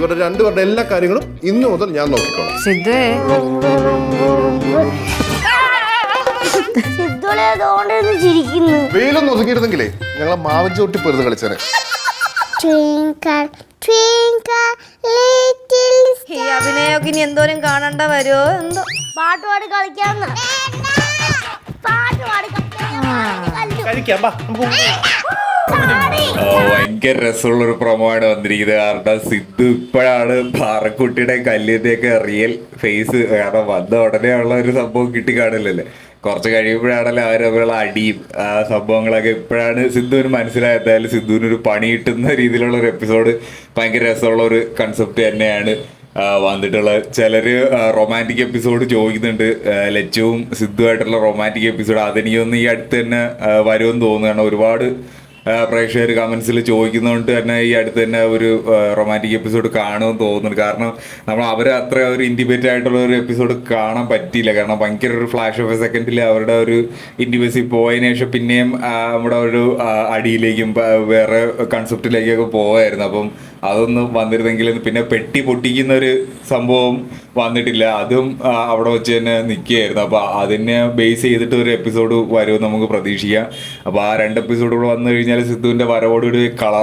ഇവരുടെ രണ്ടുപേരുടെ എല്ലാ കാര്യങ്ങളും ഇന്നു മുതൽ ഞാൻ നോക്കിക്കോളാം. വെയിലൊന്നും ഒതുക്കിയിരുന്നെങ്കിലേ ഞങ്ങളെ മാവൻ ചോട്ടി പെറുത് കളിച്ചേനെ. ഈ അഭിനയൊക്കെ ഇനി എന്തോരം കാണണ്ട വരുമോ എന്തോ. പാട്ടുപാടി കളിക്കാന്ന് ഭയങ്കര രസമുള്ളൊരു പ്രൊമോയാണ് വന്നിരിക്കുന്നത്. കാരണം സിദ്ധു ഇപ്പോഴാണ് പാറക്കുട്ടിയുടെ കല്ലിന്റെ ഒക്കെ റിയൽ ഫേസ്, കാരണം വന്ന ഉടനെ ഉള്ള ഒരു സംഭവം കിട്ടി കാണില്ലല്ലേ. കുറച്ച് കഴിയുമ്പോഴാണല്ലോ അവർ തമ്മിലുള്ള അടിയും ആ സംഭവങ്ങളൊക്കെ ഇപ്പോഴാണ് സിദ്ധുവിന് മനസ്സിലായത്. എന്തായാലും സിദ്ധുവിനൊരു പണി കിട്ടുന്ന രീതിയിലുള്ള ഒരു എപ്പിസോഡ്, ഭയങ്കര രസമുള്ള ഒരു കൺസെപ്റ്റ് തന്നെയാണ് വന്നിട്ടുള്ള. ചിലര് റൊമാൻറ്റിക് എപ്പിസോഡ് ചോദിക്കുന്നുണ്ട്, ലച്ചുവും സിദ്ധുവായിട്ടുള്ള റൊമാൻറ്റിക് എപ്പിസോഡ്. അതെനിക്കൊന്ന് ഈ അടുത്ത് തന്നെ വരുമെന്ന് തോന്നുകയാണ്. ഒരുപാട് പ്രേക്ഷകർ കമൻസിൽ ചോദിക്കുന്നതുകൊണ്ട് തന്നെ ഈ അടുത്ത് തന്നെ ഒരു റൊമാൻറ്റിക് എപ്പിസോഡ് കാണുമെന്ന് തോന്നുന്നുണ്ട്. കാരണം നമ്മൾ അവരെ അത്ര ഒരു ഇൻറ്റിമേറ്റ് ആയിട്ടുള്ള ഒരു എപ്പിസോഡ് കാണാൻ പറ്റിയില്ല. കാരണം ഭയങ്കര ഒരു ഫ്ലാഷ് ഓഫ് എ സെക്കൻഡിൽ അവരുടെ ഒരു ഇൻറ്റിമസി പോയതിനു ശേഷം പിന്നെയും നമ്മുടെ ഒരു അടിയിലേക്കും വേറെ കൺസെപ്റ്റിലേക്കൊക്കെ പോകായിരുന്നു. അപ്പം അതൊന്നും വന്നിരുന്നെങ്കിൽ, പിന്നെ പെട്ടി പൊട്ടിക്കുന്ന ഒരു സംഭവം വന്നിട്ടില്ല, അതും അവിടെ വെച്ച് തന്നെ നിൽക്കുകയായിരുന്നു. അപ്പോൾ അതിനെ ബേസ് ചെയ്തിട്ട് ഒരു എപ്പിസോഡ് വരുമെന്ന് നമുക്ക് പ്രതീക്ഷിക്കാം. അപ്പോൾ ആ 2 എപ്പിസോഡുകൾ വന്നു കഴിഞ്ഞാൽ സിദ്ധുവിൻ്റെ വരവോടൊരു കളർ